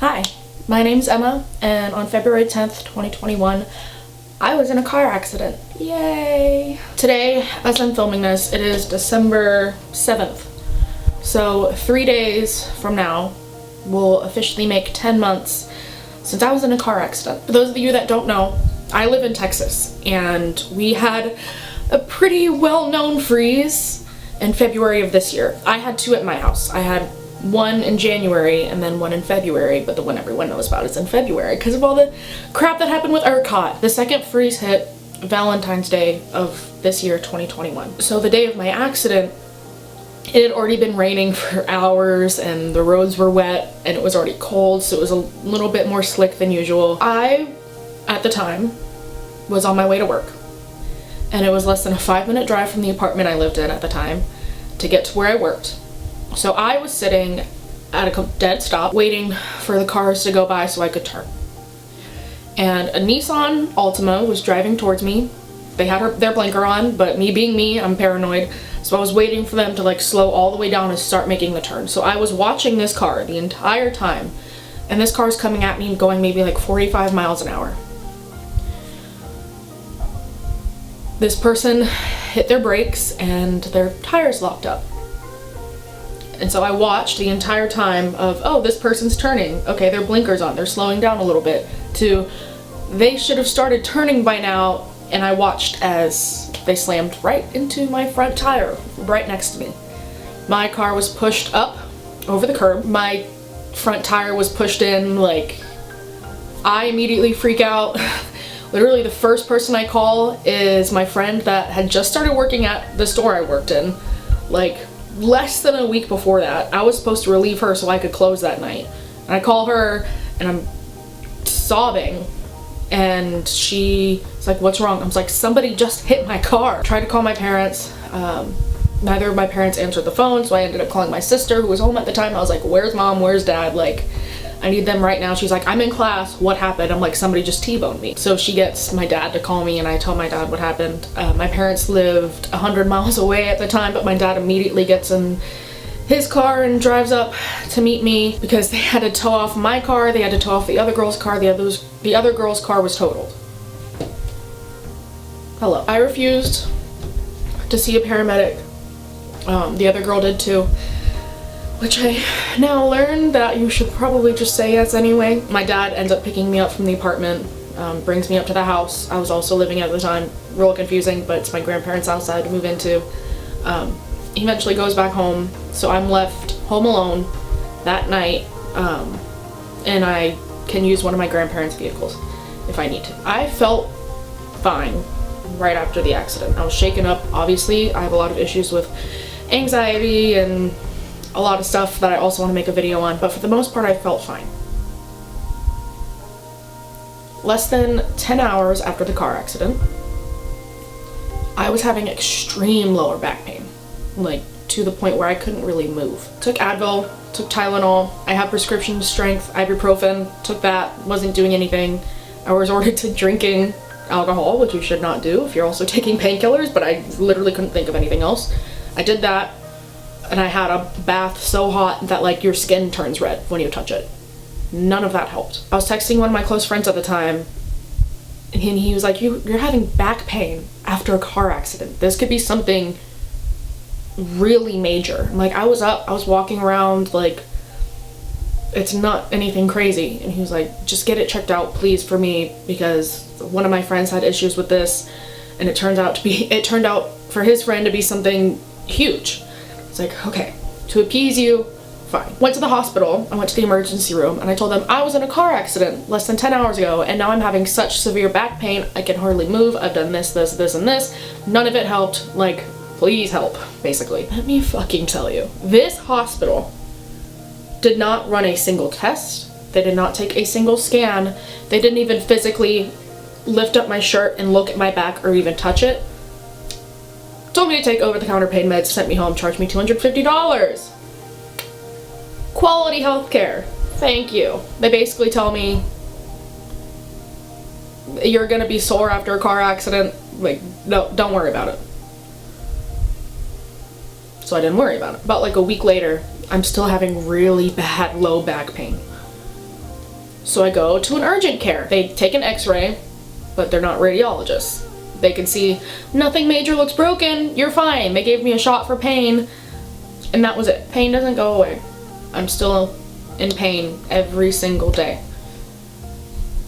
Hi, my name's Emma, and on February 10th, 2021, I was in a car accident. Yay! Today, as I'm filming this, it is December 7th. So 3 days from now, will officially make 10 months since I was in a car accident. For those of you that don't know, I live in Texas, and we had a pretty well-known freeze in February of this year. I had two at my house. I had one in January and then one in February, but the one everyone knows about is in February because of all the crap that happened with ERCOT. The second freeze hit Valentine's Day of this year, 2021. So the day of my accident, it had already been raining for hours and the roads were wet and it was already cold, so it was a little bit more slick than usual. I, at the time, was on my way to work, and it was less than a 5-minute drive from the apartment I lived in at the time to get to where I worked. So I was sitting at a dead stop waiting for the cars to go by so I could turn. And a Nissan Altima was driving towards me. They had their blinker on, but me being me, I'm paranoid. So I was waiting for them to like slow all the way down and start making the turn. So I was watching this car the entire time, and this car's coming at me going maybe like 45 miles an hour. This person hit their brakes and their tires locked up. And so I watched the entire time of, oh, this person's turning. Okay, their blinker's on. They're slowing down a little bit. To, they should have started turning by now. And I watched as they slammed right into my front tire, right next to me. My car was pushed up over the curb. My front tire was pushed in. Like, I immediately freak out. Literally the first person I call is my friend that had just started working at the store I worked in. Like, less than a week before that. I was supposed to relieve her so I could close that night. And I call her and I'm sobbing, and she's like, what's wrong? I was like, somebody just hit my car. I tried to call my parents. Neither of my parents answered the phone, so I ended up calling my sister who was home at the time. I was like, where's mom? Where's dad? Like, I need them right now. She's like, I'm in class. What happened? I'm like, somebody just T-boned me. So she gets my dad to call me, and I tell my dad what happened. My parents lived 100 miles away at the time, but my dad immediately gets in his car and drives up to meet me because they had to tow off my car. They had to tow off the other girl's car. The other girl's car was totaled. Hello. I refused to see a paramedic. The other girl did too. Which I now learned that you should probably just say yes anyway. My dad ends up picking me up from the apartment, brings me up to the house. I was also living at the time. Real confusing, but it's my grandparents' house I had to move into. He eventually goes back home, so I'm left home alone that night, and I can use one of my grandparents' vehicles if I need to. I felt fine right after the accident. I was shaken up. Obviously, I have a lot of issues with anxiety and a lot of stuff that I also want to make a video on, but for the most part I felt fine. Less than 10 hours after the car accident, I was having extreme lower back pain, like to the point where I couldn't really move. Took Advil, took Tylenol, I have prescription strength ibuprofen, took that, wasn't doing anything. I was ordered to drinking alcohol, which you should not do if you're also taking painkillers, but I literally couldn't think of anything else. I did that. And I had a bath so hot that like your skin turns red when you touch it. None of that helped. I was texting one of my close friends at the time, and he was like, you're having back pain after a car accident. This could be something really major. I'm like, I was up, I was walking around, like, it's not anything crazy. And he was like, just get it checked out, please, for me, because one of my friends had issues with this, and it turned out for his friend to be something huge. It's like, okay, to appease you, fine. Went to the hospital, I went to the emergency room, and I told them I was in a car accident less than 10 hours ago, and now I'm having such severe back pain, I can hardly move, I've done this, this, this, and this. None of it helped, like, please help, basically. Let me fucking tell you, this hospital did not run a single test, they did not take a single scan, they didn't even physically lift up my shirt and look at my back or even touch it. Told me to take over-the-counter pain meds, sent me home, charged me $250. Quality healthcare. Thank you. They basically tell me, you're gonna be sore after a car accident. Like, no, don't worry about it. So I didn't worry about it. About like a week later, I'm still having really bad low back pain. So I go to an urgent care. They take an x-ray, but they're not radiologists. They can see nothing major looks broken, you're fine. They gave me a shot for pain, and that was it. Pain doesn't go away. I'm still in pain every single day.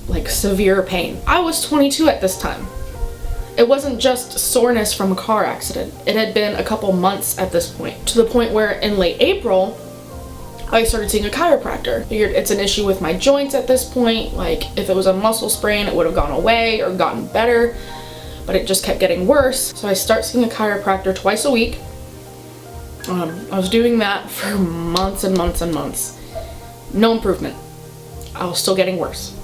Like severe pain. I was 22 at this time. It wasn't just soreness from a car accident. It had been a couple months at this point, to the point where in late April, I started seeing a chiropractor. Figured it's an issue with my joints at this point. Like if it was a muscle sprain, it would have gone away or gotten better, but it just kept getting worse. So I start seeing a chiropractor twice a week. I was doing that for months and months and months. No improvement. I was still getting worse.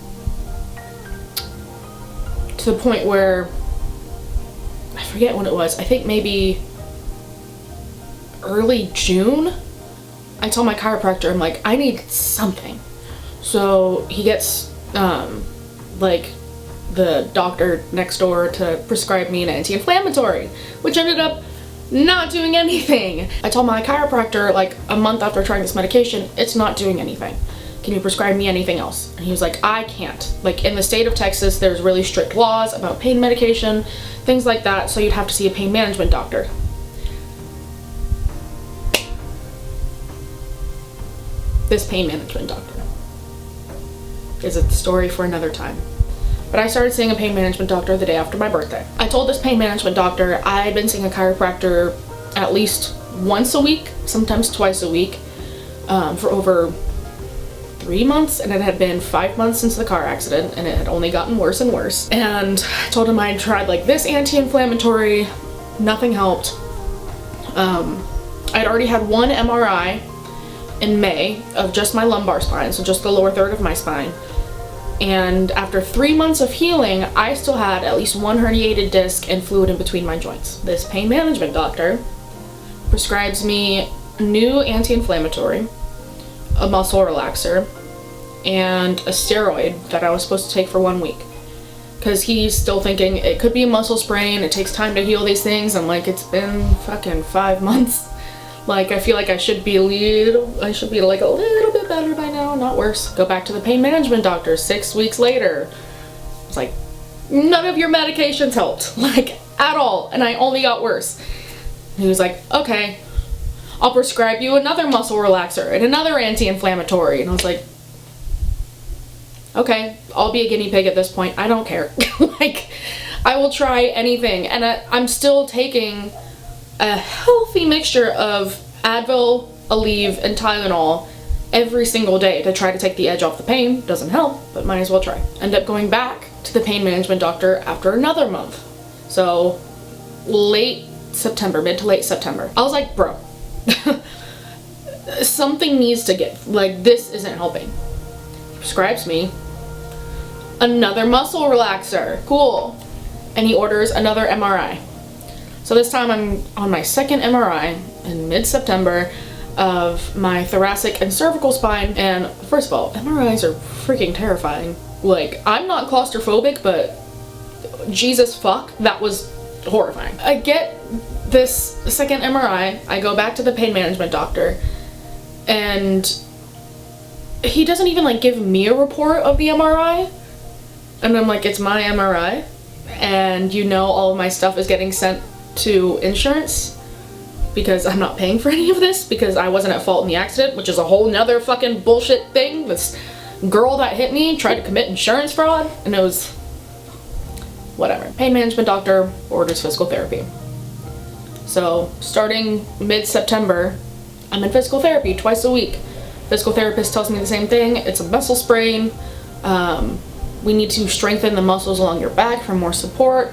To the point where, I forget when it was, I think maybe early June, I told my chiropractor, I'm like, I need something. So he gets like the doctor next door to prescribe me an anti-inflammatory, which ended up not doing anything. I told my chiropractor like a month after trying this medication, it's not doing anything. Can you prescribe me anything else? And he was like, I can't. Like in the state of Texas, there's really strict laws about pain medication, things like that, so you'd have to see a pain management doctor. This pain management doctor is a story for another time. But I started seeing a pain management doctor the day after my birthday. I told this pain management doctor I'd been seeing a chiropractor at least once a week, sometimes twice a week, for over 3 months, and it had been 5 months since the car accident, and it had only gotten worse and worse. And I told him I'd tried like this anti-inflammatory, nothing helped. I'd already had one MRI in May of just my lumbar spine, so just the lower third of my spine. And after 3 months of healing, I still had at least one herniated disc and fluid in between my joints. This pain management doctor prescribes me a new anti-inflammatory, a muscle relaxer, and a steroid that I was supposed to take for 1 week. Because he's still thinking it could be a muscle sprain, it takes time to heal these things. I'm like, it's been fucking 5 months. Like, I feel like I should be like a little bit better by now, not worse. Go back to the pain management doctor 6 weeks later. It's like, none of your medications helped, like, at all, and I only got worse. And he was like, okay, I'll prescribe you another muscle relaxer and another anti-inflammatory. And I was like, okay, I'll be a guinea pig at this point. I don't care. Like, I will try anything. And I'm still taking a healthy mixture of Advil, Aleve, and Tylenol every single day to try to take the edge off the pain. Doesn't help, but might as well try. End up going back to the pain management doctor after another month. So late September, mid to late September. I was like, bro, something needs to give. Like, this isn't helping. He prescribes me another muscle relaxer. Cool. And he orders another MRI. So this time I'm on my second MRI in mid-September of my thoracic and cervical spine. And first of all, MRIs are freaking terrifying. Like, I'm not claustrophobic, but Jesus fuck, that was horrifying. I get this second MRI, I go back to the pain management doctor, and he doesn't even like give me a report of the MRI. And I'm like, it's my MRI, and you know all of my stuff is getting sent to insurance because I'm not paying for any of this because I wasn't at fault in the accident, which is a whole nother fucking bullshit thing. This girl that hit me tried to commit insurance fraud, and it was whatever. Pain management doctor orders physical therapy. So starting mid-September, I'm in physical therapy twice a week. Physical therapist tells me the same thing. It's a muscle sprain. We need to strengthen the muscles along your back for more support,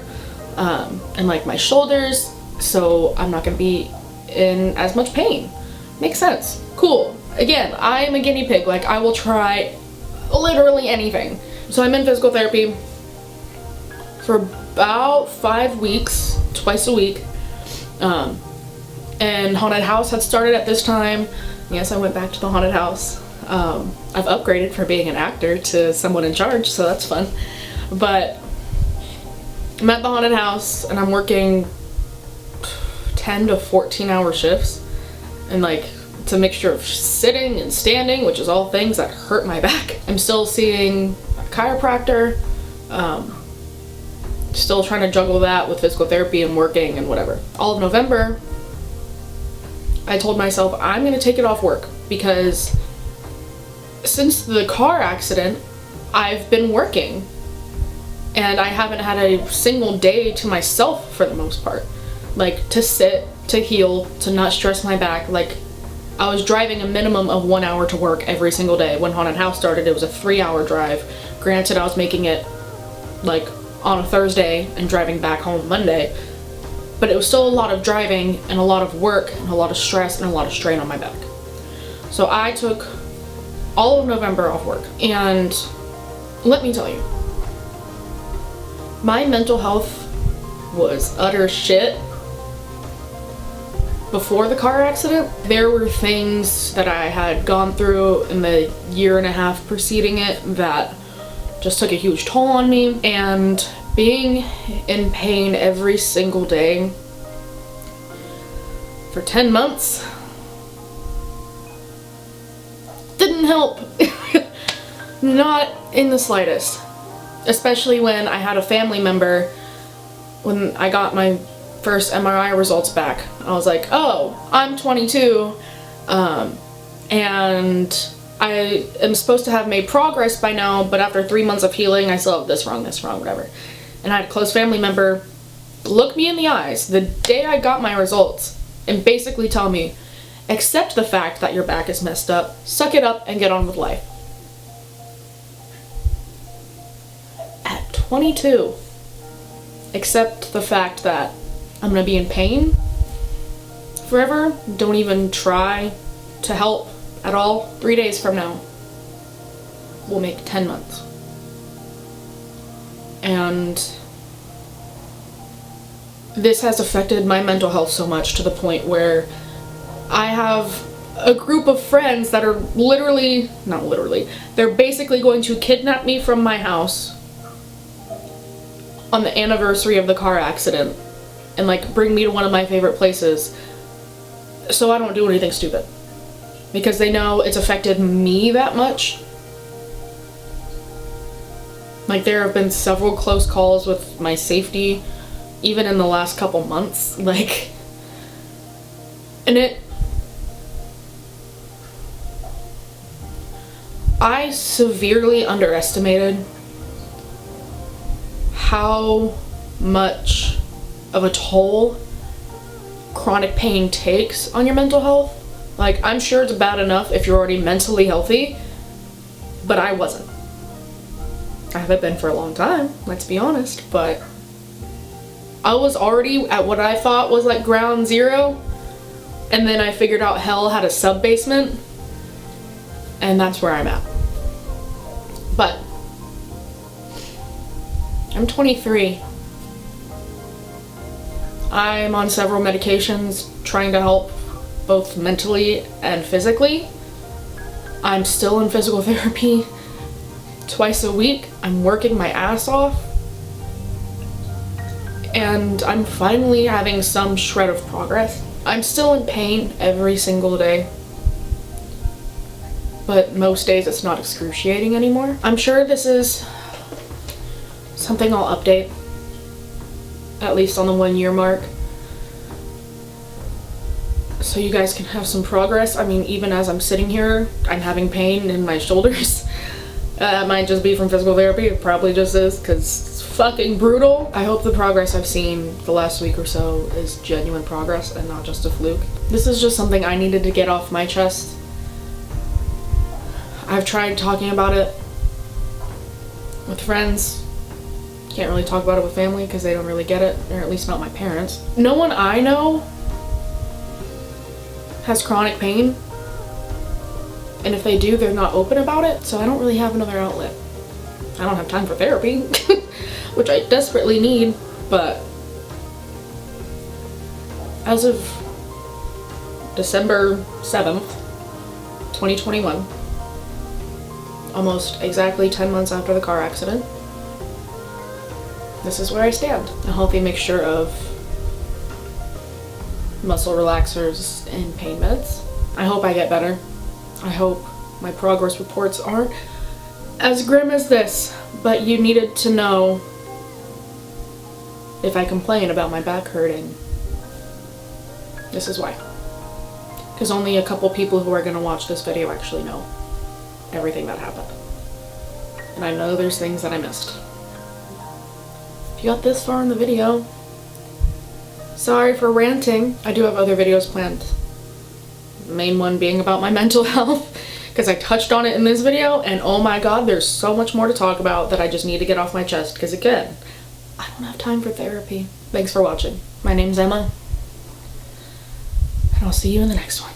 and like my shoulders, so I'm not gonna be in as much pain. Makes sense. Cool. Again, I'm a guinea pig. Like, I will try literally anything. So I'm in physical therapy for about 5 weeks, twice a week. And haunted house had started at this time. Yes, I went back to the haunted house. I've upgraded from being an actor to someone in charge, so that's fun. But I'm at the haunted house and I'm working 10 to 14 hour shifts, and like It's a mixture of sitting and standing, which is all things that hurt my back. I'm still seeing a chiropractor, still trying to juggle that with physical therapy and working and whatever. All of November, I told myself I'm gonna take it off work because since the car accident, I've been working and I haven't had a single day to myself for the most part. Like, to sit, to heal, to not stress my back. Like, I was driving a minimum of 1 hour to work every single day. When Haunted House started, it was a 3-hour drive. Granted, I was making it like on a Thursday and driving back home Monday, but it was still a lot of driving and a lot of work and a lot of stress and a lot of strain on my back. So I took all of November off work, and let me tell you, my mental health was utter shit before the car accident. There were things that I had gone through in the year and a half preceding it that just took a huge toll on me, and being in pain every single day for 10 months didn't help. Not in the slightest. Especially when I had a family member, when I got my first MRI results back, I was like, oh, I'm 22, and I am supposed to have made progress by now, but after 3 months of healing, I still have this wrong, whatever. And I had a close family member look me in the eyes the day I got my results and basically tell me, accept the fact that your back is messed up, suck it up, and get on with life. At 22, accept the fact that I'm gonna be in pain forever, don't even try to help at all. 3 days from now will make 10 months. And this has affected my mental health so much to the point where I have a group of friends that are they're basically going to kidnap me from my house on the anniversary of the car accident and like bring me to one of my favorite places so I don't do anything stupid, because they know it's affected me that much. Like, there have been several close calls with my safety even in the last couple months, like, and I severely underestimated how much of a toll chronic pain takes on your mental health. Like, I'm sure it's bad enough if you're already mentally healthy, but I wasn't. I haven't been for a long time, let's be honest, but I was already at what I thought was like ground zero, and then I figured out hell had a sub-basement, and that's where I'm at. But I'm 23. I'm on several medications trying to help both mentally and physically. I'm still in physical therapy twice a week. I'm working my ass off. And I'm finally having some shred of progress. I'm still in pain every single day, but most days it's not excruciating anymore. I'm sure this is something I'll update, at least on the 1 year mark, so you guys can have some progress. I mean, even as I'm sitting here, I'm having pain in my shoulders. That might just be from physical therapy. It probably just is, because it's fucking brutal. I hope the progress I've seen the last week or so is genuine progress and not just a fluke. This is just something I needed to get off my chest. I've tried talking about it with friends. Can't really talk about it with family because they don't really get it, or at least not my parents. No one I know has chronic pain, and if they do, they're not open about it, so I don't really have another outlet. I don't have time for therapy, which I desperately need, but as of December 7th, 2021, almost exactly 10 months after the car accident, this is where I stand. A healthy mixture of muscle relaxers and pain meds. I hope I get better. I hope my progress reports aren't as grim as this, but you needed to know if I complain about my back hurting. This is why. Because only a couple people who are going to watch this video actually know everything that happened. And I know there's things that I missed. If you got this far in the video, sorry for ranting. I do have other videos planned. The main one being about my mental health, because I touched on it in this video, and oh my god, there's so much more to talk about that I just need to get off my chest, because again, I don't have time for therapy. Thanks for watching. My name's Emma, and I'll see you in the next one.